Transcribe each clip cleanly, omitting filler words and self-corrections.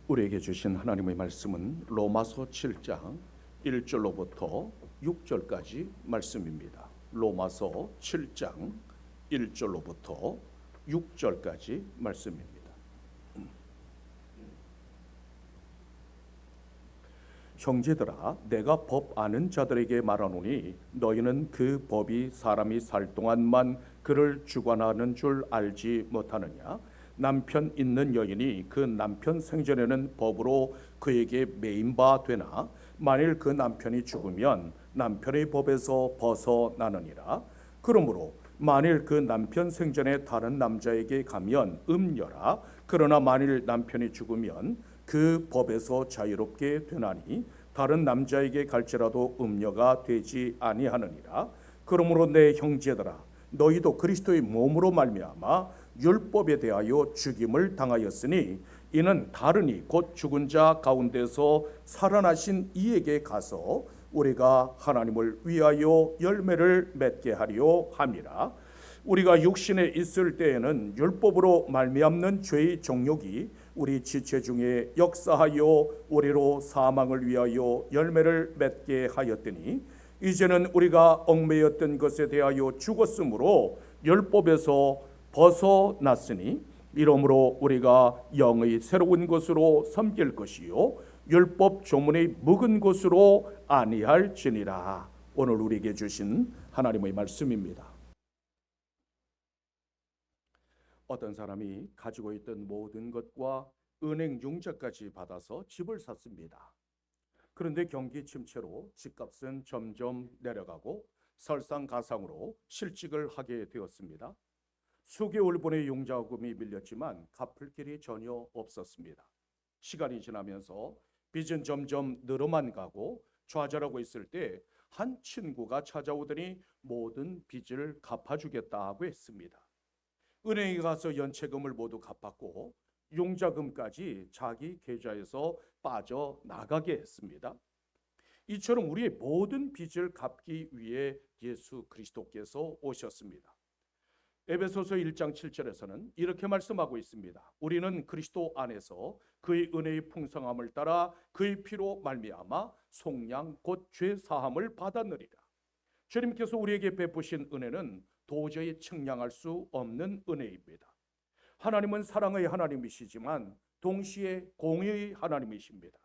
우리에게 주신 하나님의 말씀은 로마서 7장 1절로부터 6절까지 말씀입니다. 로마서 7장 1절로부터 6절까지 말씀입니다. 형제들아, 내가 법 아는 자들에게 말하노니 너희는 그 법이 사람이 살 동안만 그를 주관하는 줄 알지 못하느냐? 남편 있는 여인이 그 남편 생전에는 법으로 그에게 매인 바 되나 만일 그 남편이 죽으면 남편의 법에서 벗어나느니라. 그러므로 만일 그 남편 생전에 다른 남자에게 가면 음녀라. 그러나 만일 남편이 죽으면 그 법에서 자유롭게 되나니 다른 남자에게 갈지라도 음녀가 되지 아니하느니라. 그러므로 내 형제들아, 너희도 그리스도의 몸으로 말미암아 율법에 대하여 죽임을 당하였으니 이는 다르니 곧 죽은 자 가운데서 살아나신 이에게 가서 우리가 하나님을 위하여 열매를 맺게 하려 함이라. 우리가 육신에 있을 때에는 율법으로 말미암는 죄의 정욕이 우리 지체 중에 역사하여 우리로 사망을 위하여 열매를 맺게 하였더니 이제는 우리가 얽매였던 것에 대하여 죽었으므로 율법에서 벗어났으니 이러므로 우리가 영의 새로운 것으로 섬길 것이요 율법 조문의 묵은 것으로 아니할지니라. 오늘 우리에게 주신 하나님의 말씀입니다. 어떤 사람이 가지고 있던 모든 것과 은행 융자까지 받아서 집을 샀습니다. 그런데 경기 침체로 집값은 점점 내려가고 설상가상으로 실직을 하게 되었습니다. 수개월분의 융자금이 밀렸지만 갚을 길이 전혀 없었습니다. 시간이 지나면서 빚은 점점 늘어만 가고 좌절하고 있을 때 한 친구가 찾아오더니 모든 빚을 갚아주겠다고 했습니다. 은행에 가서 연체금을 모두 갚았고 융자금까지 자기 계좌에서 빠져나가게 했습니다. 이처럼 우리의 모든 빚을 갚기 위해 예수 그리스도께서 오셨습니다. 에베소서 1장 7절에서는 이렇게 말씀하고 있습니다. 우리는 그리스도 안에서 그의 은혜의 풍성함을 따라 그의 피로 말미암아 속량 곧 죄 사함을 받았느니라. 주님께서 우리에게 베푸신 은혜는 도저히 측량할 수 없는 은혜입니다. 하나님은 사랑의 하나님이시지만 동시에 공의의 하나님이십니다.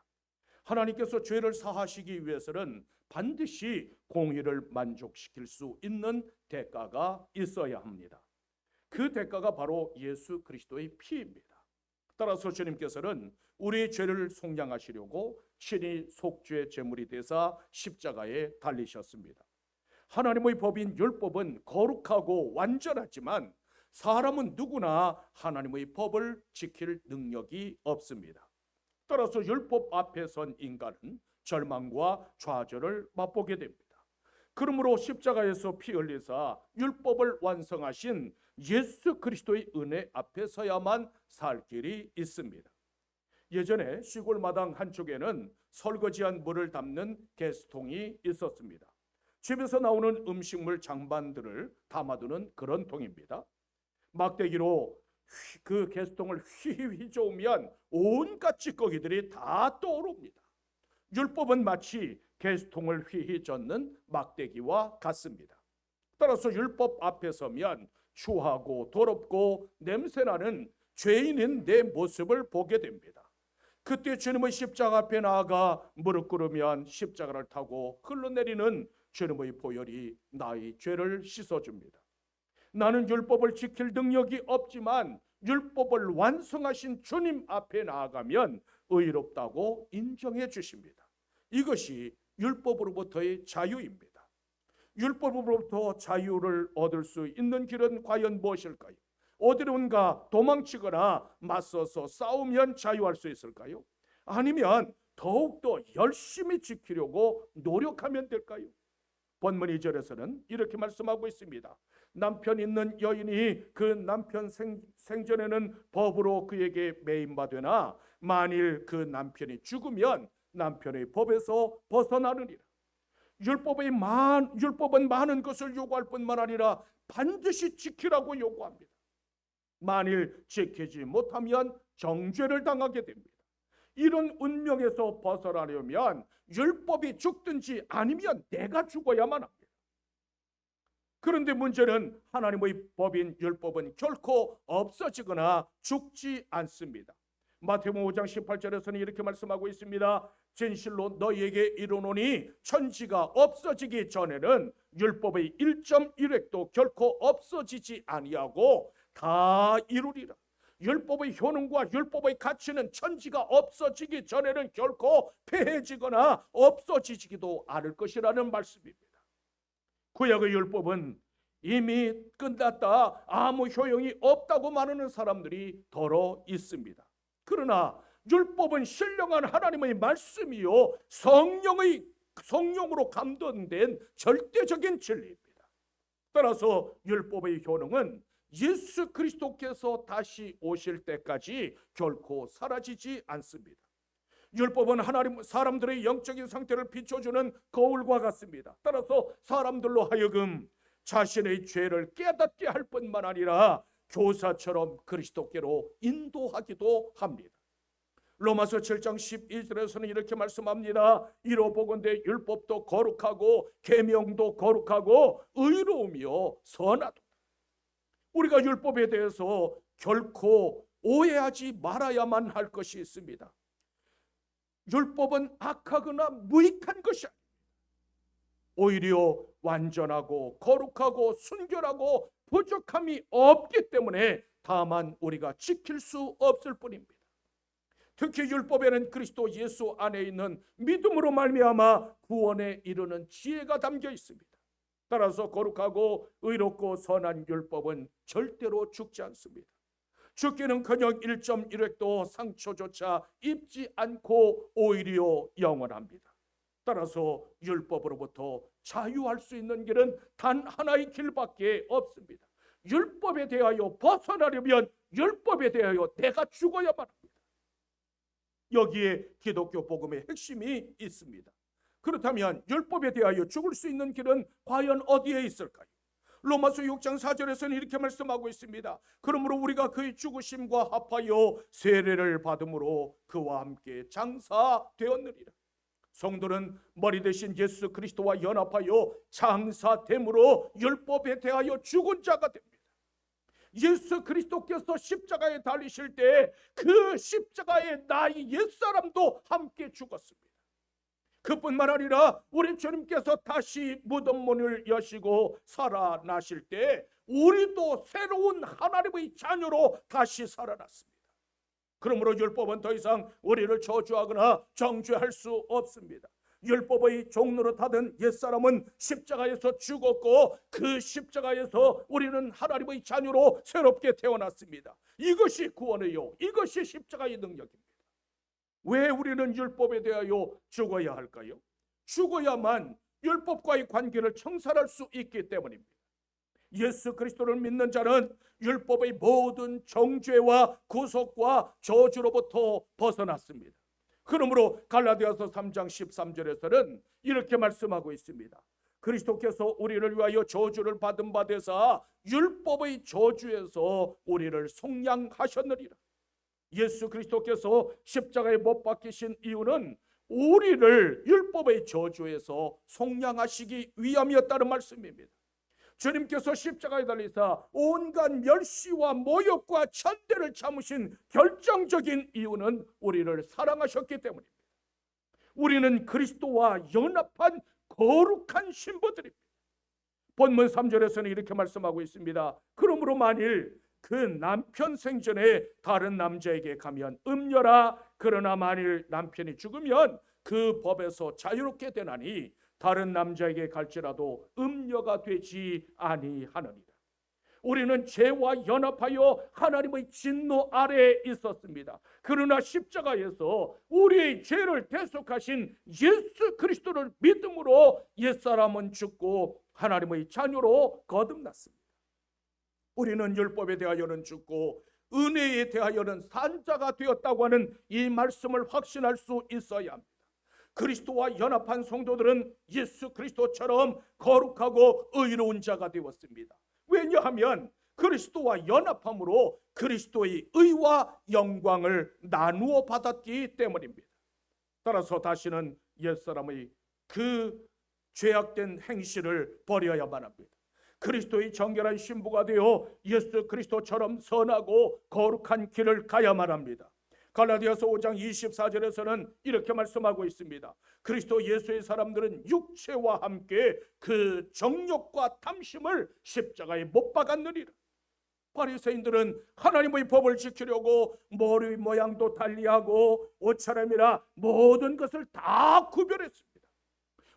하나님께서 죄를 사하시기 위해서는 반드시 공의를 만족시킬 수 있는 대가가 있어야 합니다. 그 대가가 바로 예수 그리스도의 피입니다. 따라서 주님께서는 우리의 죄를 속량하시려고 친히 속죄 제물이 되사 십자가에 달리셨습니다. 하나님의 법인 율법은 거룩하고 완전하지만 사람은 누구나 하나님의 법을 지킬 능력이 없습니다. 따라서 율법 앞에 선 인간은 절망과 좌절을 맛보게 됩니다. 그러므로 십자가에서 피 흘리사 율법을 완성하신 예수 그리스도의 은혜 앞에 서야만 살 길이 있습니다. 예전에 시골 마당 한쪽에는 설거지한 물을 담는 가스통이 있었습니다. 집에서 나오는 음식물 장반들을 담아두는 그런 통입니다. 막대기로 그 가스통을 휘휘 저으면 온갖 찌꺼기들이 다 떠오릅니다. 율법은 마치 가스통을 휘휘 젓는 막대기와 같습니다. 따라서 율법 앞에 서면 추하고 더럽고 냄새나는 죄인인 내 모습을 보게 됩니다. 그때 주님의 십자가 앞에 나아가 무릎 꿇으면 십자가를 타고 흘러내리는 주님의 보혈이 나의 죄를 씻어줍니다. 나는 율법을 지킬 능력이 없지만 율법을 완성하신 주님 앞에 나아가면 의롭다고 인정해 주십니다. 이것이 율법으로부터의 자유입니다. 율법으로부터 자유를 얻을 수 있는 길은 과연 무엇일까요? 어디론가 도망치거나 맞서서 싸우면 자유할 수 있을까요? 아니면 더욱더 열심히 지키려고 노력하면 될까요? 본문 2절에서는 이렇게 말씀하고 있습니다. 남편 있는 여인이 그 남편 생전에는 법으로 그에게 매인바 되나 만일 그 남편이 죽으면 남편의 법에서 벗어나느니라. 율법은 많은 것을 요구할 뿐만 아니라 반드시 지키라고 요구합니다. 만일 지키지 못하면 정죄를 당하게 됩니다. 이런 운명에서 벗어나려면 율법이 죽든지 아니면 내가 죽어야만 합니다. 그런데 문제는 하나님의 법인 율법은 결코 없어지거나 죽지 않습니다. 마태복음 5장 18절에서는 이렇게 말씀하고 있습니다. 진실로 너희에게 이르노니 천지가 없어지기 전에는 율법의 1.1획도 결코 없어지지 아니하고 다 이루리라. 율법의 효능과 율법의 가치는 천지가 없어지기 전에는 결코 폐해지거나 없어지지도 않을 것이라는 말씀입니다. 구약의 율법은 이미 끝났다, 아무 효용이 없다고 말하는 사람들이 더러 있습니다. 그러나 율법은 신령한 하나님의 말씀이요 성령으로 감동된 절대적인 진리입니다. 따라서 율법의 효능은 예수 그리스도께서 다시 오실 때까지 결코 사라지지 않습니다. 율법은 사람들의 영적인 상태를 비춰주는 거울과 같습니다. 따라서 사람들로 하여금 자신의 죄를 깨닫게 할 뿐만 아니라 교사처럼 그리스도께로 인도하기도 합니다. 로마서 7장 12절에서는 이렇게 말씀합니다. 이로 보건대 율법도 거룩하고 계명도 거룩하고 의로우며 선하도다. 우리가 율법에 대해서 결코 오해하지 말아야만 할 것이 있습니다. 율법은 악하거나 무익한 것이 아닙니다. 오히려 완전하고 거룩하고 순결하고 부족함이 없기 때문에 다만 우리가 지킬 수 없을 뿐입니다. 특히 율법에는 그리스도 예수 안에 있는 믿음으로 말미암아 구원에 이르는 지혜가 담겨 있습니다. 따라서 거룩하고 의롭고 선한 율법은 절대로 죽지 않습니다. 죽기는커녕 1.1획도 상처조차 입지 않고 오히려 영원합니다. 따라서 율법으로부터 자유할 수 있는 길은 단 하나의 길밖에 없습니다. 율법에 대하여 벗어나려면 율법에 대하여 내가 죽어야만 합니다. 여기에 기독교 복음의 핵심이 있습니다. 그렇다면 율법에 대하여 죽을 수 있는 길은 과연 어디에 있을까요? 로마서 6장 4절에서는 이렇게 말씀하고 있습니다. 그러므로 우리가 그의 죽으심과 합하여 세례를 받음으로 그와 함께 장사되었느니라. 성도는 머리 대신 예수 그리스도와 연합하여 장사됨으로 율법에 대하여 죽은 자가 됩니다. 예수 그리스도께서 십자가에 달리실 때 그 십자가에 나의 옛사람도 함께 죽었습니다. 그뿐만 아니라 우리 주님께서 다시 무덤 문을 여시고 살아나실 때 우리도 새로운 하나님의 자녀로 다시 살아났습니다. 그러므로 율법은 더 이상 우리를 저주하거나 정죄할 수 없습니다. 율법의 종로로 타던 옛사람은 십자가에서 죽었고 그 십자가에서 우리는 하나님의 자녀로 새롭게 태어났습니다. 이것이 구원이요, 이것이 십자가의 능력입니다. 왜 우리는 율법에 대하여 죽어야 할까요? 죽어야만 율법과의 관계를 청산할 수 있기 때문입니다. 예수 그리스도를 믿는 자는 율법의 모든 정죄와 구속과 저주로부터 벗어났습니다. 그러므로 갈라디아서 3장 13절에서는 이렇게 말씀하고 있습니다. 그리스도께서 우리를 위하여 저주를 받은 바 되사 율법의 저주에서 우리를 속량하셨느니라. 예수 그리스도께서 십자가에 못 박히신 이유는 우리를 율법의 저주에서 속량하시기 위함이었다는 말씀입니다. 주님께서 십자가에 달리사 온갖 멸시와 모욕과 천대를 참으신 결정적인 이유는 우리를 사랑하셨기 때문입니다. 우리는 그리스도와 연합한 거룩한 신부들입니다. 본문 3절에서는 이렇게 말씀하고 있습니다. 그러므로 만일 그 남편 생전에 다른 남자에게 가면 음녀라. 그러나 만일 남편이 죽으면 그 법에서 자유롭게 되나니 다른 남자에게 갈지라도 음녀가 되지 아니하느니라. 우리는 죄와 연합하여 하나님의 진노 아래에 있었습니다. 그러나 십자가에서 우리의 죄를 대속하신 예수 그리스도를 믿음으로 옛사람은 죽고 하나님의 자녀로 거듭났습니다. 우리는 율법에 대하여는 죽고 은혜에 대하여는 산 자가 되었다고 하는 이 말씀을 확신할 수 있어야 합니다. 그리스도와 연합한 성도들은 예수 그리스도처럼 거룩하고 의로운 자가 되었습니다. 왜냐하면 그리스도와 연합함으로 그리스도의 의와 영광을 나누어 받았기 때문입니다. 따라서 다시는 옛사람의 그 죄악된 행실을 버려야만 합니다. 그리스도의 정결한 신부가 되어 예수 그리스도처럼 선하고 거룩한 길을 가야만 합니다. 갈라디아서 5장 24절에서는 이렇게 말씀하고 있습니다. 그리스도 예수의 사람들은 육체와 함께 그 정욕과 탐심을 십자가에 못 박았느니라. 바리새인들은 하나님의 법을 지키려고 머리 모양도 달리하고 옷차림이나 모든 것을 다 구별했습니다.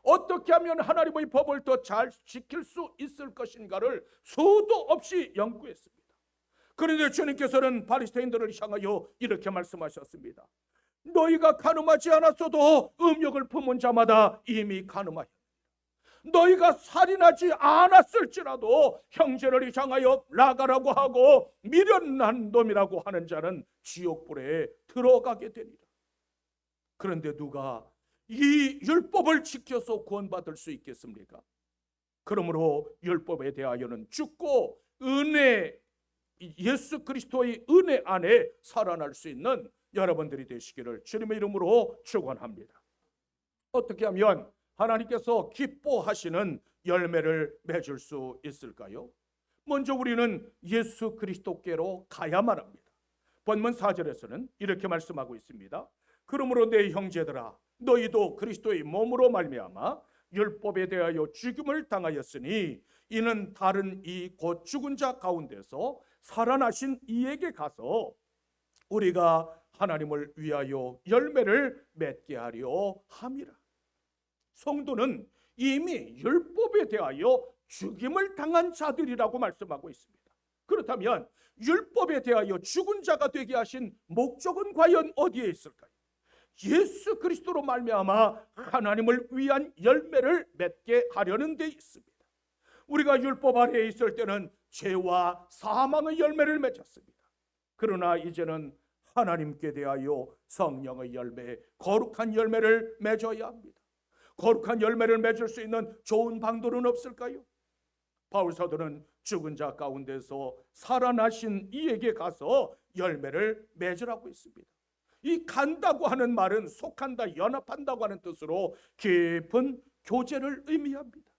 어떻게 하면 하나님의 법을 더 잘 지킬 수 있을 것인가를 수도 없이 연구했습니다. 그런데 주님께서는 바리새인들을 향하여 이렇게 말씀하셨습니다. 너희가 간음하지 않았어도 음욕을 품은 자마다 이미 간음하였다. 너희가 살인하지 않았을지라도 형제를 향하여 나가라고 하고 미련한 놈이라고 하는 자는 지옥불에 들어가게 되리라. 그런데 누가 이 율법을 지켜서 구원받을 수 있겠습니까? 그러므로 율법에 대하여는 죽고 은혜, 예수 그리스도의 은혜 안에 살아날 수 있는 여러분들이 되시기를 주님의 이름으로 축원합니다. 어떻게 하면 하나님께서 기뻐하시는 열매를 맺을 수 있을까요? 먼저 우리는 예수 그리스도께로 가야만 합니다. 본문 4절에서는 이렇게 말씀하고 있습니다. 그러므로 내 형제들아 너희도 그리스도의 몸으로 말미암아 율법에 대하여 죽임을 당하였으니 이는 다른 이 곧 죽은 자 가운데서 살아나신 이에게 가서 우리가 하나님을 위하여 열매를 맺게 하려 함이라. 성도는 이미 율법에 대하여 죽임을 당한 자들이라고 말씀하고 있습니다. 그렇다면 율법에 대하여 죽은 자가 되게 하신 목적은 과연 어디에 있을까요? 예수 그리스도로 말미암아 하나님을 위한 열매를 맺게 하려는 데 있습니다. 우리가 율법 아래에 있을 때는 죄와 사망의 열매를 맺었습니다. 그러나 이제는 하나님께 대하여 성령의 열매, 거룩한 열매를 맺어야 합니다. 거룩한 열매를 맺을 수 있는 좋은 방도는 없을까요? 바울 사도는 죽은 자 가운데서 살아나신 이에게 가서 열매를 맺으라고 했습니다. 이 간다고 하는 말은 속한다, 연합한다고 하는 뜻으로 깊은 교제를 의미합니다.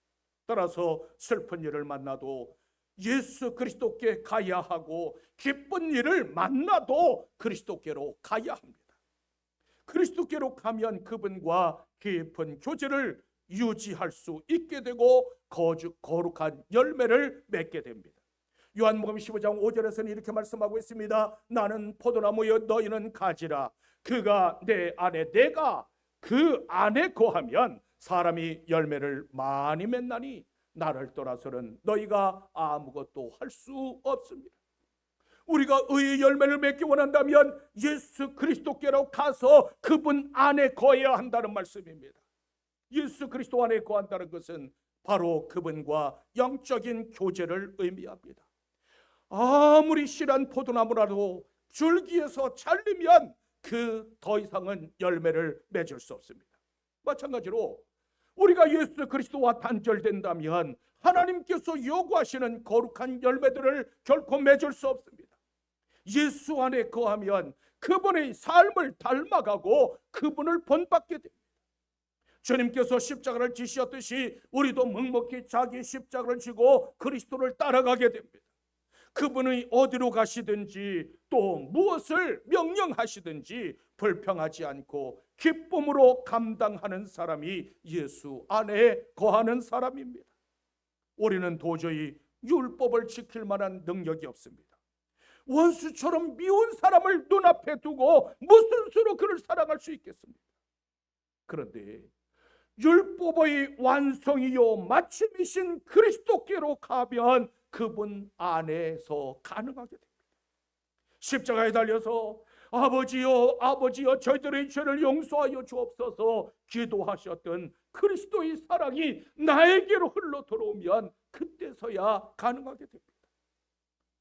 따라서 슬픈 일을 만나도 예수 그리스도께 가야 하고 기쁜 일을 만나도 그리스도께로 가야 합니다. 그리스도께로 가면 그분과 깊은 교제를 유지할 수 있게 되고 거룩한 열매를 맺게 됩니다. 요한복음 15장 5절에서는 이렇게 말씀하고 있습니다. 나는 포도나무여 너희는 가지라. 그가 내 안에 내가 그 안에 거하면 사람이 열매를 많이 맺나니 나를 떠나서는 너희가 아무것도 할 수 없습니다. 우리가 의의 열매를 맺기 원한다면 예수 그리스도께로 가서 그분 안에 거해야 한다는 말씀입니다. 예수 그리스도 안에 거한다는 것은 바로 그분과 영적인 교제를 의미합니다. 아무리 실한 포도나무라도 줄기에서 잘리면 그 더 이상은 열매를 맺을 수 없습니다. 마찬가지로 우리가 예수 그리스도와 단절된다면 하나님께서 요구하시는 거룩한 열매들을 결코 맺을 수 없습니다. 예수 안에 거하면 그분의 삶을 닮아가고 그분을 본받게 됩니다. 주님께서 십자가를 지셨듯이 우리도 묵묵히 자기 십자가를 지고 그리스도를 따라가게 됩니다. 그분이 어디로 가시든지 또 무엇을 명령하시든지 불평하지 않고 기쁨으로 감당하는 사람이 예수 안에 거하는 사람입니다. 우리는 도저히 율법을 지킬 만한 능력이 없습니다. 원수처럼 미운 사람을 눈앞에 두고 무슨 수로 그를 사랑할 수 있겠습니까? 그런데 율법의 완성이요 마침이신 그리스도께로 가면 그분 안에서 가능하게 됩니다. 십자가에 달려서 아버지여 아버지여 저희들의 죄를 용서하여 주옵소서 기도하셨던 그리스도의 사랑이 나에게로 흘러 들어오면 그때서야 가능하게 됩니다.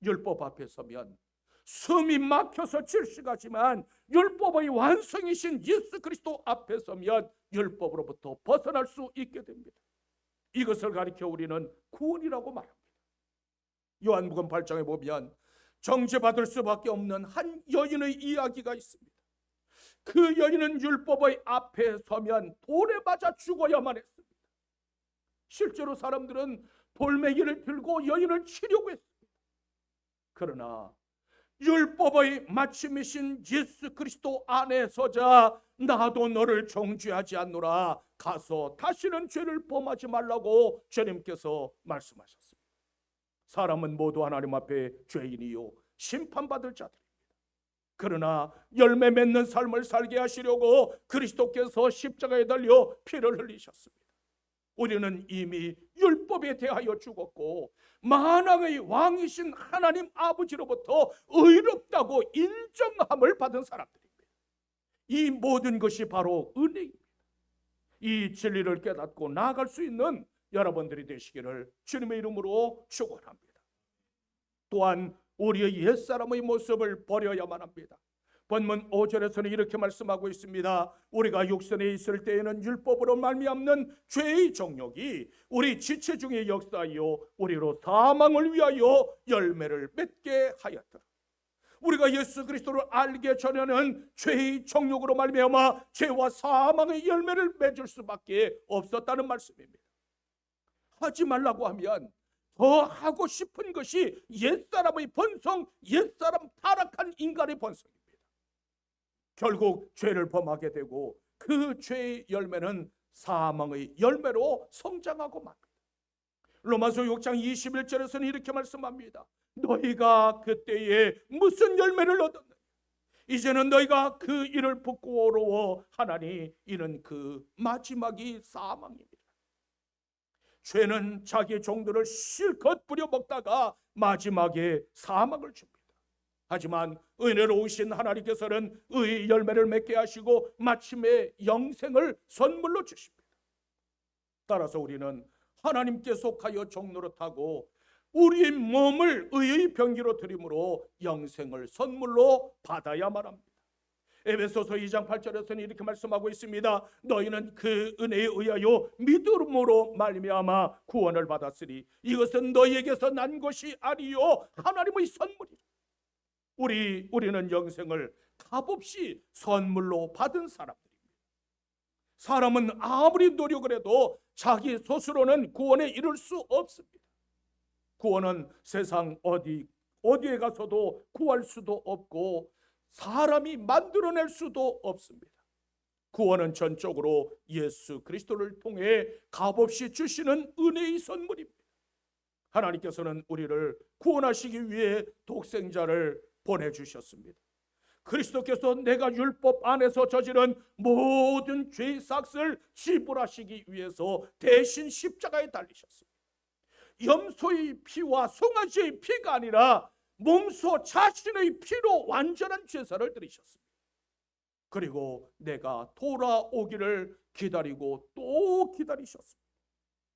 율법 앞에 서면 숨이 막혀서 질식하지만 율법의 완성이신 예수 그리스도 앞에 서면 율법으로부터 벗어날 수 있게 됩니다. 이것을 가리켜 우리는 구원이라고 말합니다. 요한복음 8장에 보면 정죄받을 수밖에 없는 한 여인의 이야기가 있습니다. 그 여인은 율법의 앞에 서면 돌에 맞아 죽어야만 했습니다. 실제로 사람들은 돌멩이를 들고 여인을 치려고 했습니다. 그러나 율법의 마침이신 예수 그리스도 안에 서자 나도 너를 정죄하지 않노라, 가서 다시는 죄를 범하지 말라고 주님께서 말씀하셨습니다. 사람은 모두 하나님 앞에 죄인이요 심판받을 자들입니다. 그러나 열매 맺는 삶을 살게 하시려고 그리스도께서 십자가에 달려 피를 흘리셨습니다. 우리는 이미 율법에 대하여 죽었고 만왕의 왕이신 하나님 아버지로부터 의롭다고 인정함을 받은 사람들입니다. 이 모든 것이 바로 은혜입니다. 이 진리를 깨닫고 나아갈 수 있는 여러분들이 되시기를 주님의 이름으로 축원합니다. 또한 우리의 옛사람의 모습을 버려야만 합니다. 본문 5절에서는 이렇게 말씀하고 있습니다. 우리가 육선에 있을 때에는 율법으로 말미암는 죄의 정욕이 우리 지체 중에 역사하여 우리로 사망을 위하여 열매를 맺게 하였더라. 우리가 예수 그리스도를 알게 전에는 죄의 정욕으로 말미암아 죄와 사망의 열매를 맺을 수밖에 없었다는 말씀입니다. 하지 말라고 하면 더 하고 싶은 것이 옛사람의 본성, 옛사람 타락한 인간의 본성입니다. 결국 죄를 범하게 되고 그 죄의 열매는 사망의 열매로 성장하고 맙니다. 로마서 6장 21절에서는 이렇게 말씀합니다. 너희가 그때에 무슨 열매를 얻었느냐? 이제는 너희가 그 일을 부끄러워하나니 이는 그 마지막이 사망입니다. 죄는 자기 종들을 실컷 부려먹다가 마지막에 사망을 줍니다. 하지만 은혜로우신 하나님께서는 의의 열매를 맺게 하시고 마침에 영생을 선물로 주십니다. 따라서 우리는 하나님께 속하여 종노릇하고 우리의 몸을 의의 병기로 드림으로 영생을 선물로 받아야만 합니다. 에베소서 2장 8절에서는 이렇게 말씀하고 있습니다. 너희는 그 은혜에 의하여 믿음으로 말미암아 구원을 받았으니 이것은 너희에게서 난 것이 아니요 하나님의 선물이라. 우리는 영생을 값없이 선물로 받은 사람들입니다. 사람은 아무리 노력을 해도 자기 스스로는 구원에 이를 수 없습니다. 구원은 세상 어디에 가서도 구할 수도 없고 사람이 만들어낼 수도 없습니다. 구원은 전적으로 예수 그리스도를 통해 값없이 주시는 은혜의 선물입니다. 하나님께서는 우리를 구원하시기 위해 독생자를 보내주셨습니다. 그리스도께서 내가 율법 안에서 저지른 모든 죄의 삭을 지불하시기 위해서 대신 십자가에 달리셨습니다. 염소의 피와 송아지의 피가 아니라 몸소 자신의 피로 완전한 제사를 드리셨습니다. 그리고 내가 돌아오기를 기다리고 또 기다리셨습니다.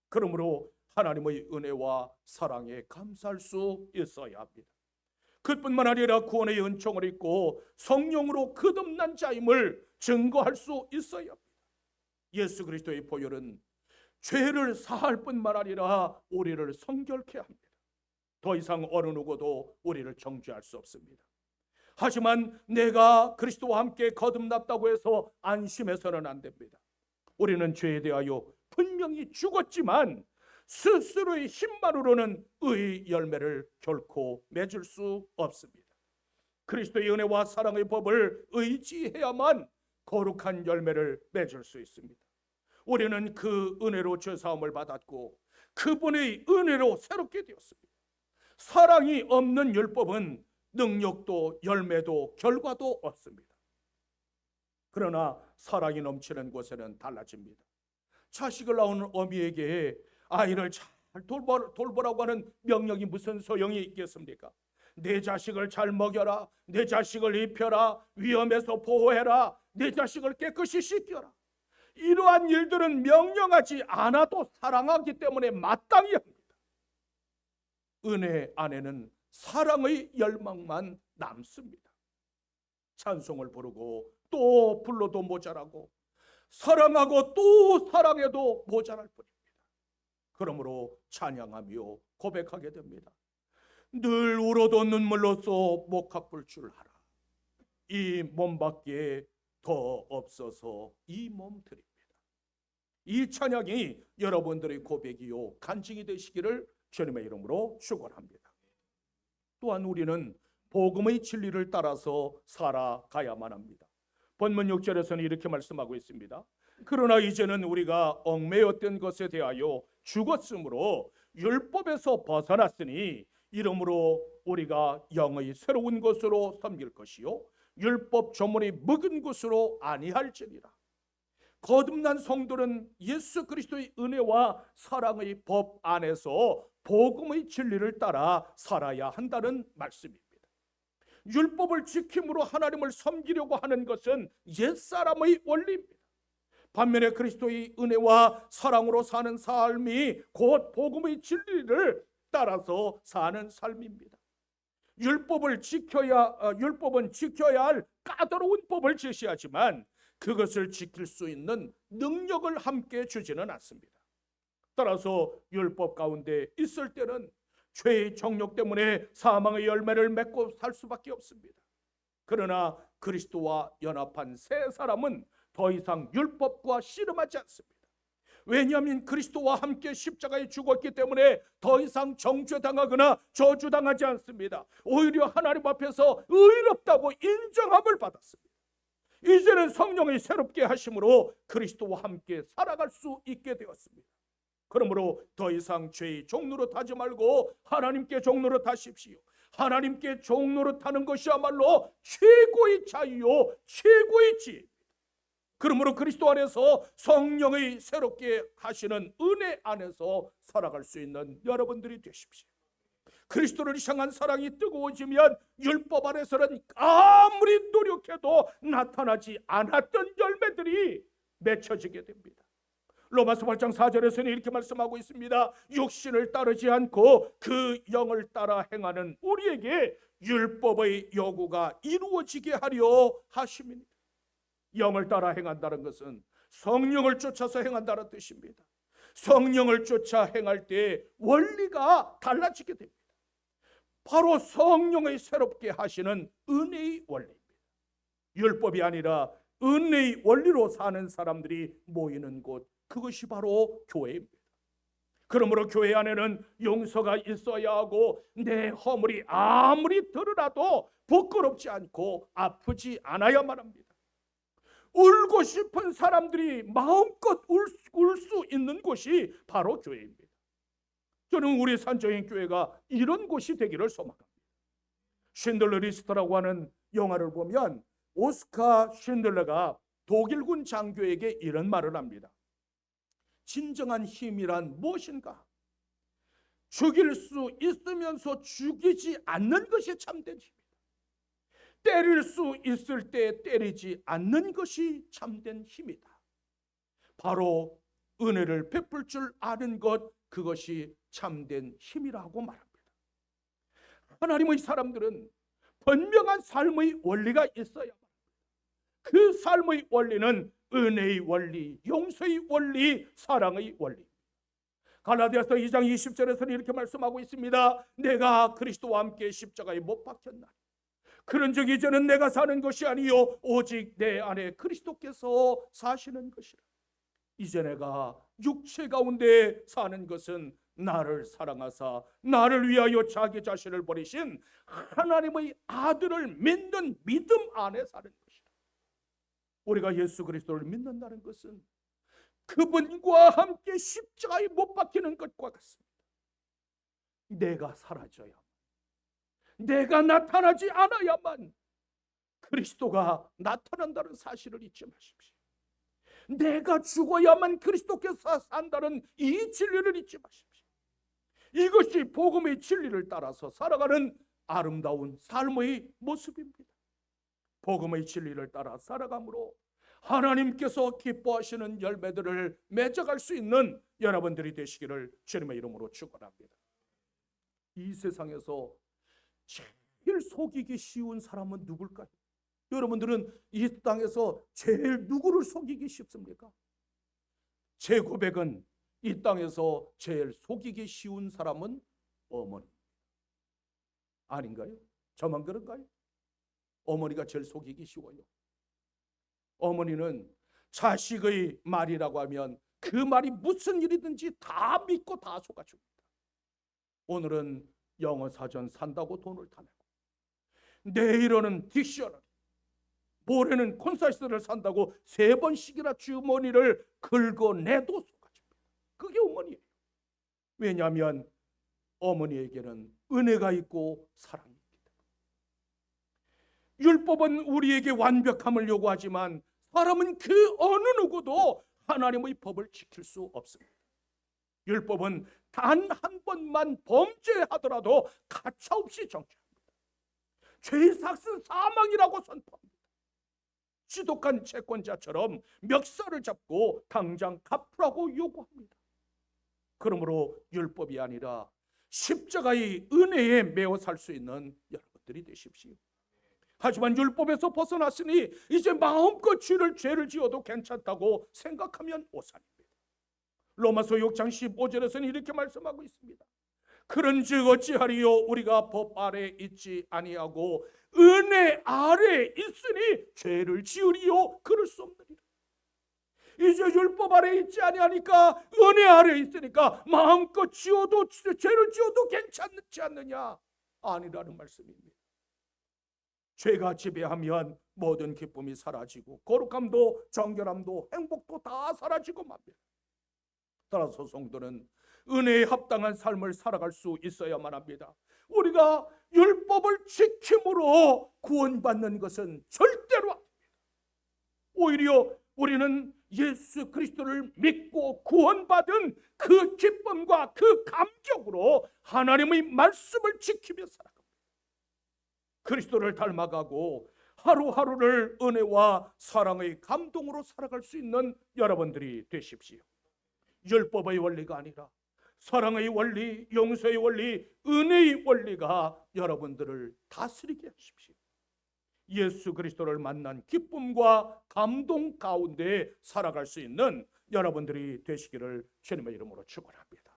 그러므로 하나님의 은혜와 사랑에 감사할 수 있어야 합니다. 그뿐만 아니라 구원의 은총을 입고 성령으로 거듭난 자임을 증거할 수 있어야 합니다. 예수 그리스도의 보혈은 죄를 사할 뿐만 아니라 우리를 성결케 합니다. 더 이상 어느 누구도 우리를 정죄할 수 없습니다. 하지만 내가 그리스도와 함께 거듭났다고 해서 안심해서는 안 됩니다. 우리는 죄에 대하여 분명히 죽었지만 스스로의 힘만으로는 의의 열매를 결코 맺을 수 없습니다. 그리스도의 은혜와 사랑의 법을 의지해야만 거룩한 열매를 맺을 수 있습니다. 우리는 그 은혜로 죄사함을 받았고 그분의 은혜로 새롭게 되었습니다. 사랑이 없는 율법은 능력도 열매도 결과도 없습니다. 그러나 사랑이 넘치는 곳에는 달라집니다. 자식을 낳은 어미에게 아이를 잘 돌보라고 하는 명령이 무슨 소용이 있겠습니까? 내 자식을 잘 먹여라, 내 자식을 입혀라, 위험에서 보호해라, 내 자식을 깨끗이 씻겨라. 이러한 일들은 명령하지 않아도 사랑하기 때문에 마땅히 합니다. 은혜 안에는 사랑의 열망만 남습니다. 찬송을 부르고 또 불러도 모자라고 사랑하고 또 사랑해도 모자랄 뿐입니다. 그러므로 찬양하며 고백하게 됩니다. 늘 울어도 눈물로써 목합불출하라. 이 몸밖에 더 없어서 이 몸 드립니다. 이 찬양이 여러분들의 고백이요 간증이 되시기를 주님의 이름으로 축원합니다. 또한 우리는 복음의 진리를 따라서 살아가야만 합니다. 본문 6절에서는 이렇게 말씀하고 있습니다. 그러나 이제는 우리가 얽매였던 것에 대하여 죽었으므로 율법에서 벗어났으니 이러므로 우리가 영의 새로운 것으로 섬길 것이요 율법 조문이 묵은 것으로 아니할지니라. 거듭난 성도는 예수 그리스도의 은혜와 사랑의 법 안에서 복음의 진리를 따라 살아야 한다는 말씀입니다. 율법을 지킴으로 하나님을 섬기려고 하는 것은 옛사람의 원리입니다. 반면에 그리스도의 은혜와 사랑으로 사는 삶이 곧 복음의 진리를 따라서 사는 삶입니다. 율법은 지켜야 할 까다로운 법을 제시하지만 그것을 지킬 수 있는 능력을 함께 주지는 않습니다. 따라서 율법 가운데 있을 때는 죄의 정욕 때문에 사망의 열매를 맺고 살 수밖에 없습니다. 그러나 그리스도와 연합한 새 사람은 더 이상 율법과 씨름하지 않습니다. 왜냐하면 그리스도와 함께 십자가에 죽었기 때문에 더 이상 정죄당하거나 저주당하지 않습니다. 오히려 하나님 앞에서 의롭다고 인정함을 받았습니다. 이제는 성령의 새롭게 하심으로 그리스도와 함께 살아갈 수 있게 되었습니다. 그러므로 더 이상 죄의 종노릇 하지 말고 하나님께 종노릇 하십시오. 하나님께 종노릇 하는 것이야말로 최고의 자유요 최고의 지혜입니다. 그러므로 그리스도 안에서 성령의 새롭게 하시는 은혜 안에서 살아갈 수 있는 여러분들이 되십시오. 그리스도를 향한 사랑이 뜨거워지면 율법 안에서는 아무리 노력해도 나타나지 않았던 열매들이 맺혀지게 됩니다. 로마서 8장 4절에서는 이렇게 말씀하고 있습니다. 육신을 따르지 않고 그 영을 따라 행하는 우리에게 율법의 요구가 이루어지게 하려 하심입니다. 영을 따라 행한다는 것은 성령을 쫓아서 행한다는 뜻입니다. 성령을 쫓아 행할 때 원리가 달라지게 됩니다. 바로 성령의 새롭게 하시는 은혜의 원리입니다. 율법이 아니라 은혜의 원리로 사는 사람들이 모이는 곳, 그것이 바로 교회입니다. 그러므로 교회 안에는 용서가 있어야 하고 내 허물이 아무리 드러나도 부끄럽지 않고 아프지 않아야만 합니다. 울고 싶은 사람들이 마음껏 울 수 있는 곳이 바로 교회입니다. 저는 우리 산정인 교회가 이런 곳이 되기를 소망합니다. 쉰들러 리스트라고 하는 영화를 보면 오스카 쉰들러가 독일군 장교에게 이런 말을 합니다. 진정한 힘이란 무엇인가? 죽일 수 있으면서 죽이지 않는 것이 참된 힘이다. 때릴 수 있을 때 때리지 않는 것이 참된 힘이다. 바로 은혜를 베풀 줄 아는 것, 그것이 참된 힘이라고 말합니다. 하나님의 사람들은 분명한 삶의 원리가 있어야 합니다. 그 삶의 원리는 은혜의 원리, 용서의 원리, 사랑의 원리. 갈라디아서 2장 20절에서는 이렇게 말씀하고 있습니다. 내가 그리스도와 함께 십자가에 못 박혔나니 그런즉 이제는 내가 사는 것이 아니요 오직 내 안에 그리스도께서 사시는 것이라. 이제 내가 육체 가운데 사는 것은 나를 사랑하사 나를 위하여 자기 자신을 버리신 하나님의 아들을 믿는 믿음 안에 사는 것이라. 우리가 예수 그리스도를 믿는다는 것은 그분과 함께 십자가에 못 박히는 것과 같습니다. 내가 사라져야, 내가 나타나지 않아야만 그리스도가 나타난다는 사실을 잊지 마십시오. 내가 죽어야만 그리스도께서 산다는 이 진리를 잊지 마십시오. 이것이 복음의 진리를 따라서 살아가는 아름다운 삶의 모습입니다. 복음의 진리를 따라 살아감으로 하나님께서 기뻐하시는 열매들을 맺어갈 수 있는 여러분들이 되시기를 주님의 이름으로 축원합니다. 이 세상에서 제일 속이기 쉬운 사람은 누굴까요? 여러분들은 이 땅에서 제일 누구를 속이기 쉽습니까? 제 고백은 이 땅에서 제일 속이기 쉬운 사람은 어머니. 아닌가요? 저만 그런가요? 어머니가 제일 속이기 쉬워요. 어머니는 자식의 말이라고 하면 그 말이 무슨 일이든지 다 믿고 다 속아줍니다. 오늘은 영어 사전 산다고 돈을 다 내고, 내일은 딕셔너리, 모레는 콘사이스를 산다고 3번씩이나 주머니를 긁어내도 속아줍니다. 그게 어머니예요. 왜냐하면 어머니에게는 은혜가 있고 사랑이 있기 때문에. 율법은 우리에게 완벽함을 요구하지만 사람은 그 어느 누구도 하나님의 법을 지킬 수 없습니다. 율법은 단 한 번만 범죄하더라도 가차없이 정죄합니다. 죄의 삭은 사망이라고 선포합니다. 지독한 채권자처럼 멱살을 잡고 당장 갚으라고 요구합니다. 그러므로 율법이 아니라 십자가의 은혜에 매어 살 수 있는 여러분들이 되십시오. 하지만 율법에서 벗어났으니 이제 마음껏 죄를 지어도 괜찮다고 생각하면 오산입니다. 로마서 6장 15절에서는 이렇게 말씀하고 있습니다. 그런즉 어찌하리요? 우리가 법 아래 있지 아니하고 은혜 아래 있으니 죄를 지으리요? 그럴 수 없느니라. 이제 율법 아래 있지 아니하니까 은혜 아래 있으니까 마음껏 죄를 지어도 괜찮지 않느냐? 아니라는 말씀입니다. 죄가 지배하면 모든 기쁨이 사라지고 거룩함도 정결함도 행복도 다 사라지고 맙니다. 따라서 성도는 은혜에 합당한 삶을 살아갈 수 있어야만 합니다. 우리가 율법을 지킴으로 구원받는 것은 절대로 아닙니다. 오히려 우리는 예수 그리스도를 믿고 구원받은 그 기쁨과 그 감격으로 하나님의 말씀을 지키며 살아갑니다. 그리스도를 닮아가고 하루하루를 은혜와 사랑의 감동으로 살아갈 수 있는 여러분들이 되십시오. 율법의 원리가 아니라 사랑의 원리, 용서의 원리, 은혜의 원리가 여러분들을 다스리게 하십시오. 예수 그리스도를 만난 기쁨과 감동 가운데 살아갈 수 있는 여러분들이 되시기를 주님의 이름으로 축원합니다.